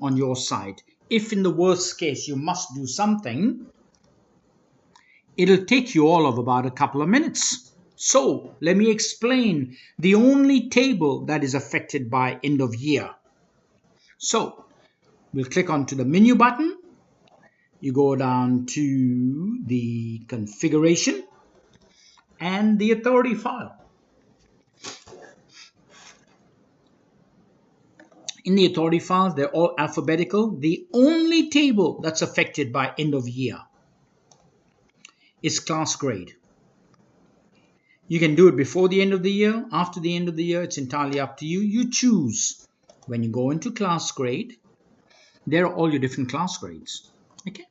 on your side. If in the worst case you must do something, it'll take you all of about a couple of minutes. So let me explain the only table that is affected by end of year. So we'll click onto the menu button. You go down to the configuration and the authority file. In the authority files, they're all alphabetical. The only table that's affected by end of year is class grade. You can do it before the end of the year, after the end of the year, it's entirely up to you. You choose. When you go into class grade, there are all your different class grades. Okay.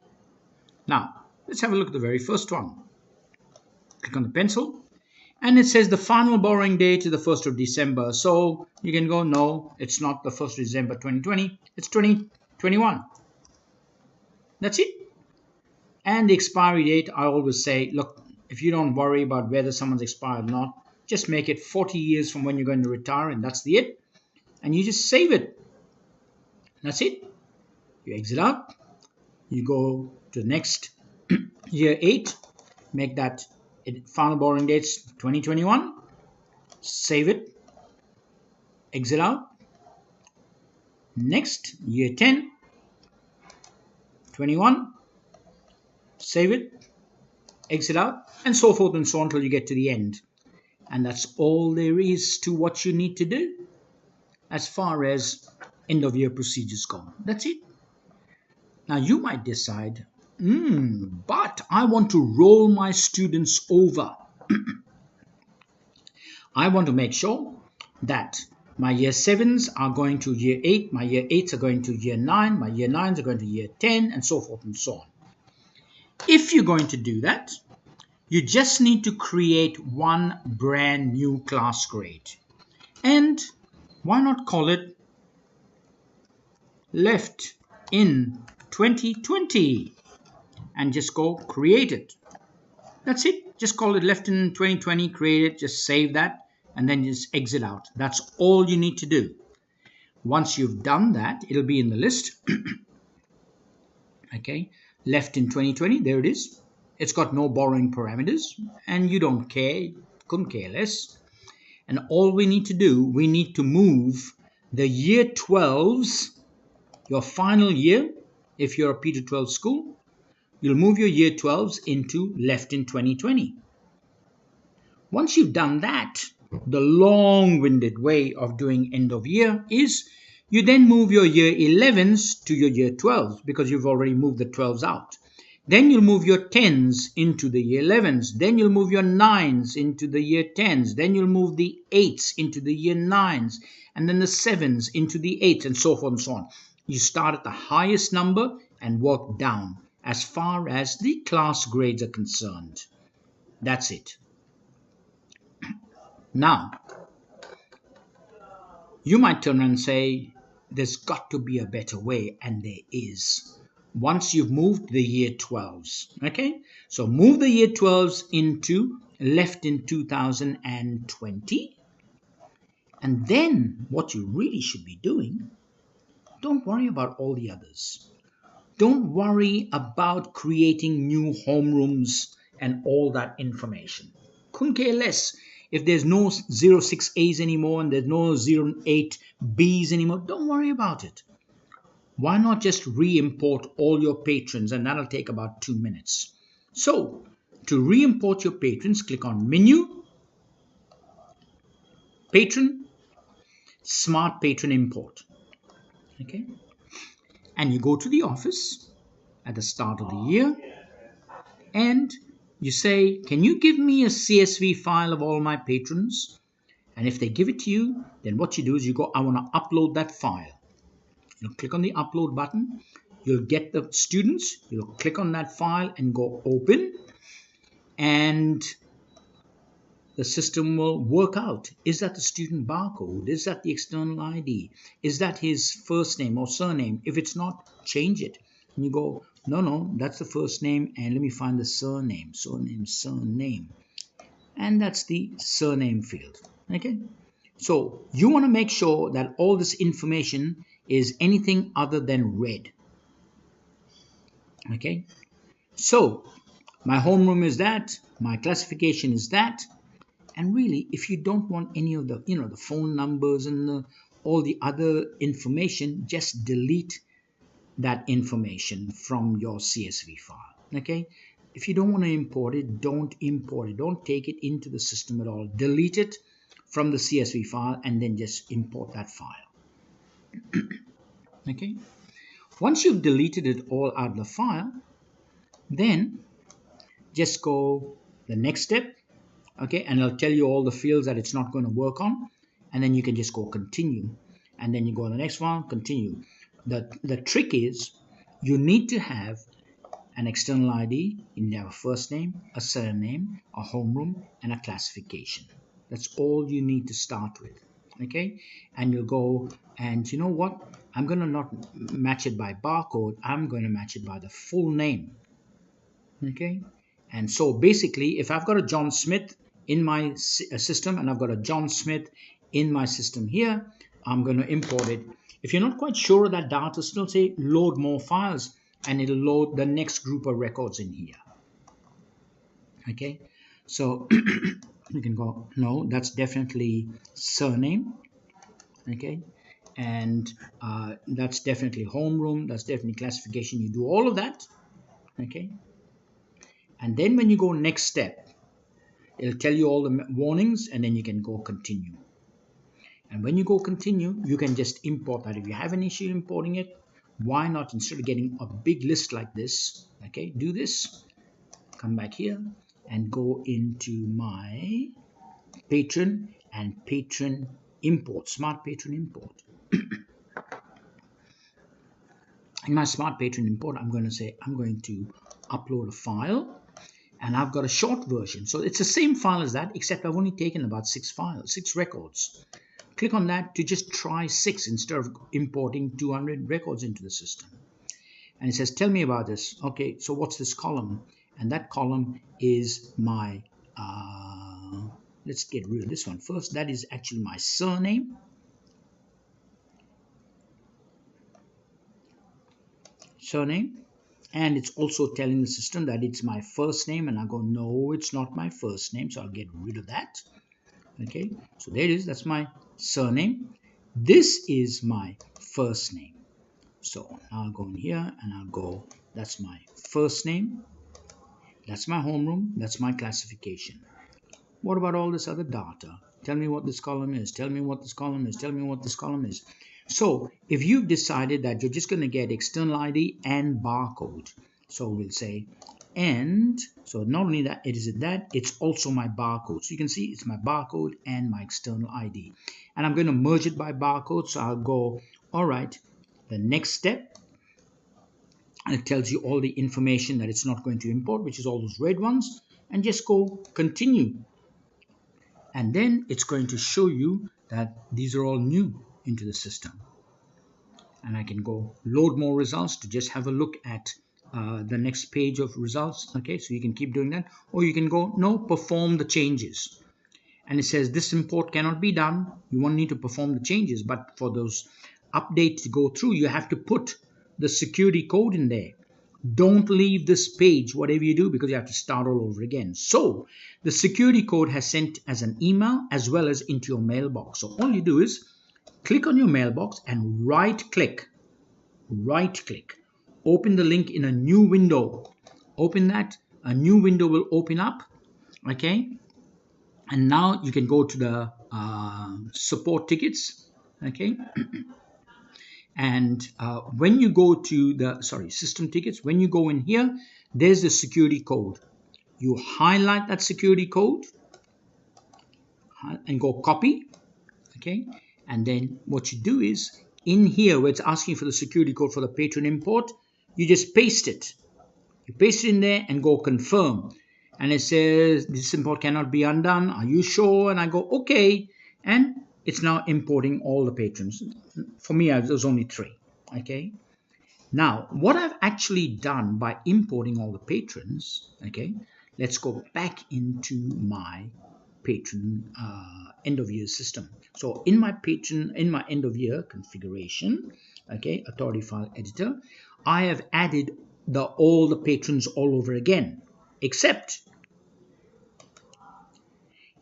Now, let's have a look at the very first one. Click on the pencil, and it says the final borrowing date is the 1st of December. So you can go, no, it's not the 1st of December 2020, it's 2021. That's it. And the expiry date, I always say, look, if you don't worry about whether someone's expired or not, just make it 40 years from when you're going to retire, and that's the it. And you just save it. That's it. You exit out. You go to the next year 8. Make that final borrowing dates 2021. Save it. Exit out. Next year 10. 21. Save it. Exit out. And so forth and so on until you get to the end. And that's all there is to what you need to do as far as end of year procedures go. That's it. Now you might decide, but I want to roll my students over. I want to make sure that my year 7s are going to year 8, my year 8s are going to year 9, my year 9s are going to year 10, and so forth and so on. If you're going to do that, you just need to create one brand new class grade. And why not call it Left in 2020 and just go create it. That's it. Just call it Left in 2020, create it, just save that, and then just exit out. That's all you need to do. Once you've done that, it'll be in the list. Okay, Left in 2020, there it is. It's got no borrowing parameters, and you don't care, couldn't care less. And all we need to do, we need to move the year 12s, your final year, if you're a P-12 school, you'll move your year 12s into Left in 2020. Once you've done that, the long-winded way of doing end of year is you then move your year 11s to your year 12s because you've already moved the 12s out. Then you'll move your 10s into the year 11s. Then you'll move your 9s into the year 10s. Then you'll move the 8s into the year 9s. And then the 7s into the 8s, and so forth and so on. You start at the highest number and work down as far as the class grades are concerned. That's it. Now, you might turn around and say, there's got to be a better way, and there is. Once you've moved the year 12s, okay? So move the year 12s into Left in 2020. And then what you really should be doing, don't worry about all the others. Don't worry about creating new homerooms and all that information. Couldn't care less. If there's no 06As anymore and there's no 08Bs anymore, don't worry about it. Why not just re-import all your patrons, and that'll take about 2 minutes. So, to re-import your patrons, click on Menu, Patron, Smart Patron Import. Okay, and you go to the office at the start of the year and you say, can you give me a CSV file of all my patrons? And if they give it to you, then what you do is you go, I want to upload that file. You'll click on the upload button. You'll get the students. You'll click on that file and go open. And the system will work out. Is that the student barcode? Is that the external ID? Is that his first name or surname? If it's not, change it. And you go, no, that's the first name, and let me find the surname. Surname. And that's the surname field. Okay? So you want to make sure that all this information is anything other than red. Okay, so my homeroom is that, my classification is that, and really, if you don't want any of the, the phone numbers and all the other information, just delete that information from your CSV file. Okay, if you don't want to import it, don't import it. Don't take it into the system at all. Delete it from the CSV file and then just import that file. Okay, once you've deleted it all out of the file, then just go the next step. Okay, and it'll tell you all the fields that it's not going to work on, and then you can just go continue, and then you go on the next one, continue. The trick is you need to have an external ID, you need to have a first name, a surname, a homeroom, and a classification. That's all you need to start with. Okay, and you'll go, and you know what, I'm going to not match it by barcode, I'm going to match it by the full name. Okay, and so basically if I've got a John Smith in my system and I've got a John Smith in my system here, I'm going to import it. If you're not quite sure of that data, still say load more files, and it'll load the next group of records in here. Okay, so you can go, no, that's definitely surname. Okay, and that's definitely homeroom, that's definitely classification. You do all of that. Okay, and then when you go next step, it'll tell you all the warnings, and then you can go continue. And when you go continue, you can just import that. If you have an issue importing it, why not, instead of getting a big list like this, okay, do this, come back here and go into my Patron and Patron import, Smart Patron import. In my Smart Patron import, I'm going to say I'm going to upload a file, and I've got a short version. So it's the same file as that, except I've only taken about 6 records. Click on that to just try 6 instead of importing 200 records into the system. And it says, tell me about this. Okay, so what's this column? And that column is my, let's get rid of this one first. That is actually my surname. And it's also telling the system that it's my first name, and I go, no, it's not my first name, so I'll get rid of that. Okay, so there it is, that's my surname. This is my first name. So I'll go in here and I'll go, that's my first name, that's my homeroom, that's my classification. What about all this other data? Tell me what this column is, tell me what this column is, tell me what this column is. So if you've decided that you're just going to get external ID and barcode, so we'll say, and so not only that, it's also my barcode. So you can see it's my barcode and my external ID, and I'm going to merge it by barcode. So I'll go, all right, the next step, and it tells you all the information that it's not going to import, which is all those red ones, and just go continue, and then it's going to show you that these are all new into the system. And I can go load more results to just have a look at the next page of results. Okay, so you can keep doing that, or you can go, no, perform the changes, and it says this import cannot be done. You won't need to perform the changes, but for those updates to go through, you have to put the security code in there. Don't leave this page whatever you do, because you have to start all over again. So the security code has sent as an email as well as into your mailbox. So all you do is click on your mailbox and right click, open the link in a new window, open that, a new window will open up. Okay, and now you can go to the support tickets. Okay, and when you go to the system tickets, when you go in here, there's the security code. You highlight that security code and go copy. Okay, and then what you do is in here where it's asking for the security code for the Patron import, you just paste it. You paste it in there and go confirm, and it says this import cannot be undone, are you sure? And I go okay, and it's now importing all the patrons. For me, there's only 3. Okay, now what I've actually done by importing all the patrons, okay, let's go back into my Patron end of year system. So in my Patron, in my end of year configuration, okay, authority file editor, I have added all the patrons all over again, except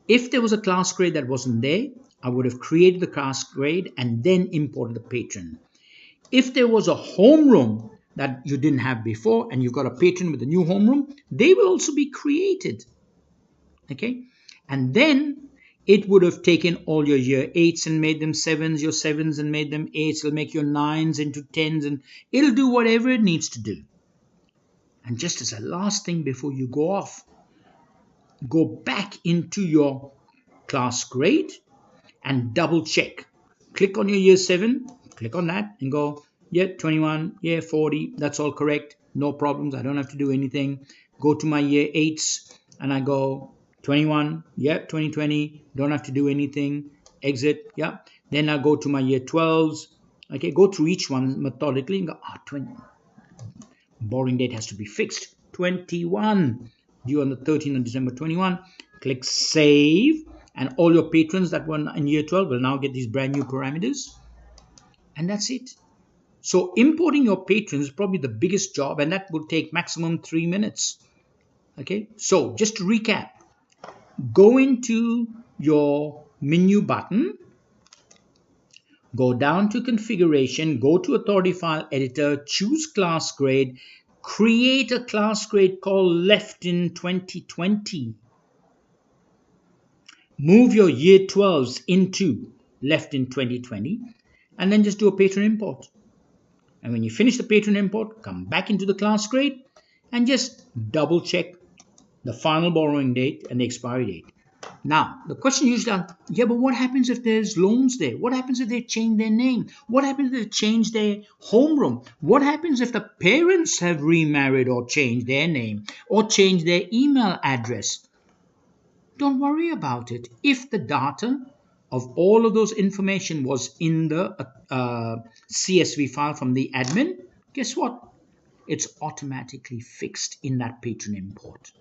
if there was a class grade that wasn't there, I would have created the class grade and then imported the patron. If there was a homeroom that you didn't have before and you've got a patron with a new homeroom, they will also be created. Okay, and then it would have taken all your year 8s and made them 7s, your 7s and made them 8s. It'll make your 9s into 10s, and it'll do whatever it needs to do. And just as a last thing before you go off, go back into your class grade and double check. Click on your year 7, click on that and go, yeah, 21, yeah, 40, that's all correct, no problems, I don't have to do anything. Go to my year 8s and I go 21, yeah, 2020, don't have to do anything, exit, yeah. Then I go to my year 12s, okay, go through each one methodically and go, 20, borrowing date has to be fixed, 21, due on the 13th of December 21, click save, and all your patrons that were in year 12 will now get these brand new parameters, and that's it. So importing your patrons is probably the biggest job, and that will take maximum 3 minutes. Okay, so just to recap, go into your menu button, go down to configuration, go to authority file editor, choose class grade, create a class grade called left in 2020. Move your year 12s into left in 2020 and then just do a patron import. And when you finish the patron import, come back into the class grade and just double check the final borrowing date and the expiry date. Now, the question usually is, yeah, but what happens if there's loans there? What happens if they change their name? What happens if they change their homeroom? What happens if the parents have remarried or changed their name or changed their email address? Don't worry about it. If the data of all of those information was in the CSV file from the admin, guess what? It's automatically fixed in that patron import.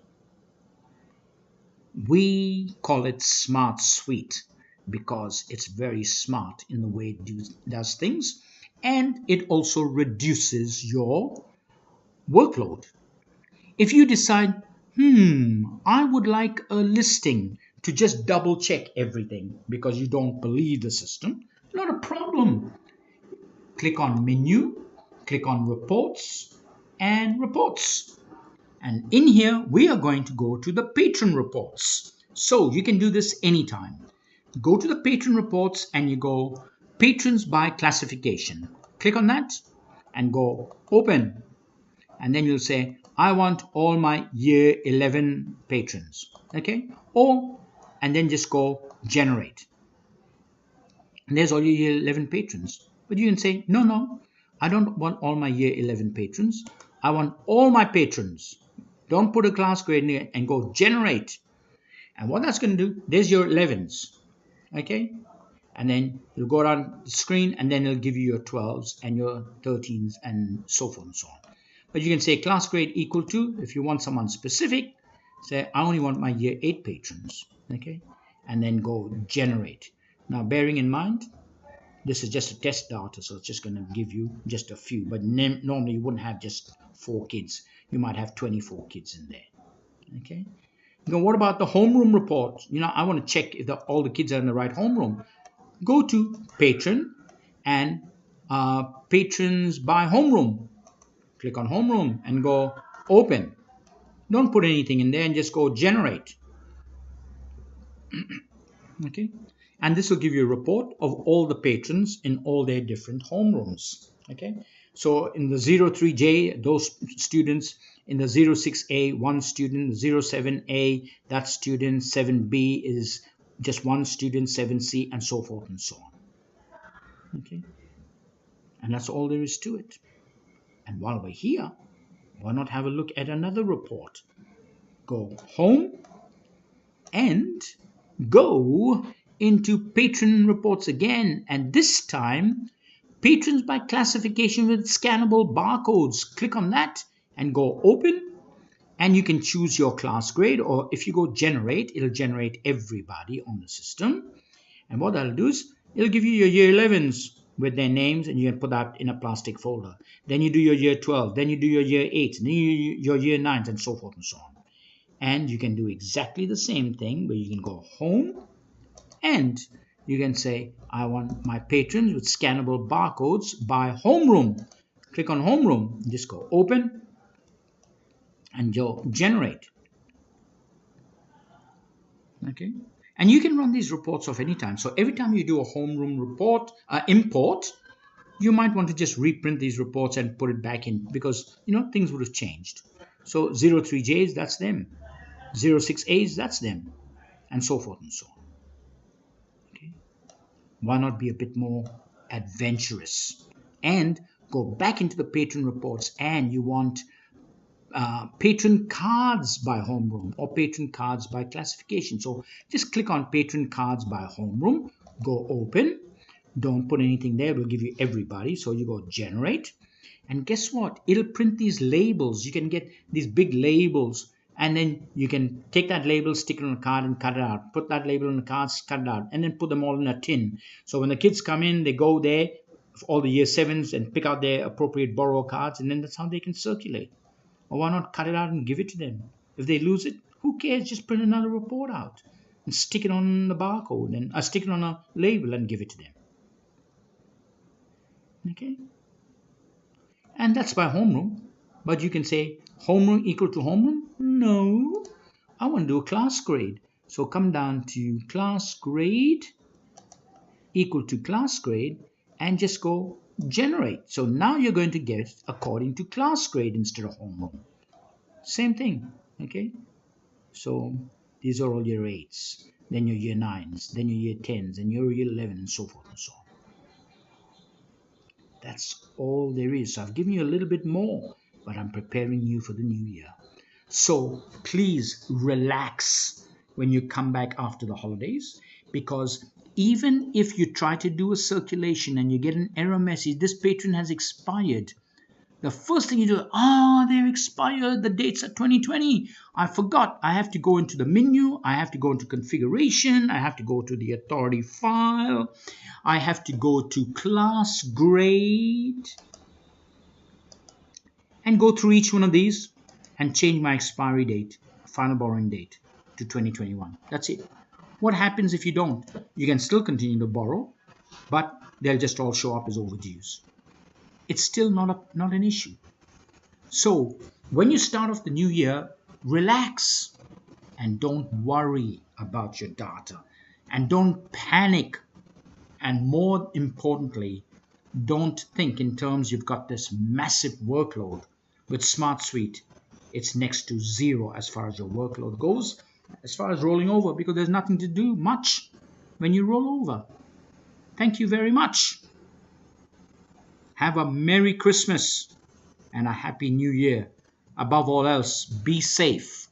We call it Smart Suite because it's very smart in the way it does things, and it also reduces your workload. If you decide, I would like a listing to just double check everything because you don't believe the system, not a problem. Click on menu, click on reports and reports. And in here, we are going to go to the patron reports. So you can do this anytime. Go to the patron reports and you go patrons by classification. Click on that and go open. And then you'll say, I want all my year 11 patrons. Okay? And then just go generate. And there's all your year 11 patrons. But you can say, no, I don't want all my year 11 patrons. I want all my patrons. Don't put a class grade in there and go generate. And what that's going to do, there's your 11s. Okay? And then you'll go down the screen and then it'll give you your 12s and your 13s and so forth and so on. But you can say class grade equal to, if you want someone specific, say I only want my year 8 patrons. Okay? And then go generate. Now bearing in mind, this is just a test data, so it's just going to give you just a few. But normally you wouldn't have just 4 kids. You might have 24 kids in there. Okay. Now, what about the homeroom report? I want to check if all the kids are in the right homeroom. Go to patron and patrons by homeroom. Click on homeroom and go open. Don't put anything in there and just go generate. Okay. And this will give you a report of all the patrons in all their different homerooms. Okay. So in the 03J, those students, in the 06A, one student, 07A, that student, 7B is just one student, 7C, and so forth and so on. Okay. And that's all there is to it. And while we're here, why not have a look at another report? Go home and go into patron reports again, and this time patrons by classification with scannable barcodes. Click on that and go open, and you can choose your class grade, or if you go generate, it'll generate everybody on the system. And what that'll do is it'll give you your year 11s. with their names, and you can put that in a plastic folder. Then you do your year 12, then you do your year 8, then your year 9, and so forth and so on. And you can do exactly the same thing where you can go home and you can say, I want my patrons with scannable barcodes by homeroom. Click on homeroom, just go open and you'll generate. Okay, and you can run these reports off anytime. So every time you do a homeroom report, import, you might want to just reprint these reports and put it back in, because things would have changed. So 03Js, that's them. 06As, that's them, and so forth and so on. Okay, why not be a bit more adventurous and go back into the patron reports, and you want patron cards by homeroom or patron cards by classification. So just click on patron cards by homeroom, go open, don't put anything there, we'll give you everybody. So you go generate, and guess what, it'll print these labels. You can get these big labels, and then you can take that label, stick it on a card and cut it out, put that label on the cards, cut it out, and then put them all in a tin. So when the kids come in, they go there, all the year 7s, and pick out their appropriate borrow cards, and then that's how they can circulate. Or why not cut it out and give it to them? If they lose it, who cares? Just print another report out and stick it on the barcode, and stick it on a label and give it to them. Okay? And that's by homeroom. But you can say homeroom equal to homeroom? No. I want to do a class grade. So come down to class grade equal to class grade and just go generate. So now you're going to get according to class grade instead of homeroom. Same thing, okay? So these are all your 8s, then your year 9s, then your year 10s, and your year 11, and so forth and so on. That's all there is. So I've given you a little bit more, but I'm preparing you for the new year. So please relax when you come back after the holidays, because even if you try to do a circulation and you get an error message, this patron has expired, the first thing you do, they're expired, the dates are 2020. I forgot. I have to go into the menu. I have to go into configuration. I have to go to the authority file. I have to go to class grade and go through each one of these and change my expiry date, final borrowing date, to 2021. That's it. What happens if you don't? You can still continue to borrow, but they'll just all show up as overdues. It's still not an issue. So when you start off the new year, relax and don't worry about your data, and don't panic, and more importantly, don't think in terms you've got this massive workload. With Smart Suite, it's next to zero as far as your workload goes, as far as rolling over, because there's nothing to do much when you roll over. Thank you very much. Have a Merry Christmas and a Happy New Year. Above all else, be safe.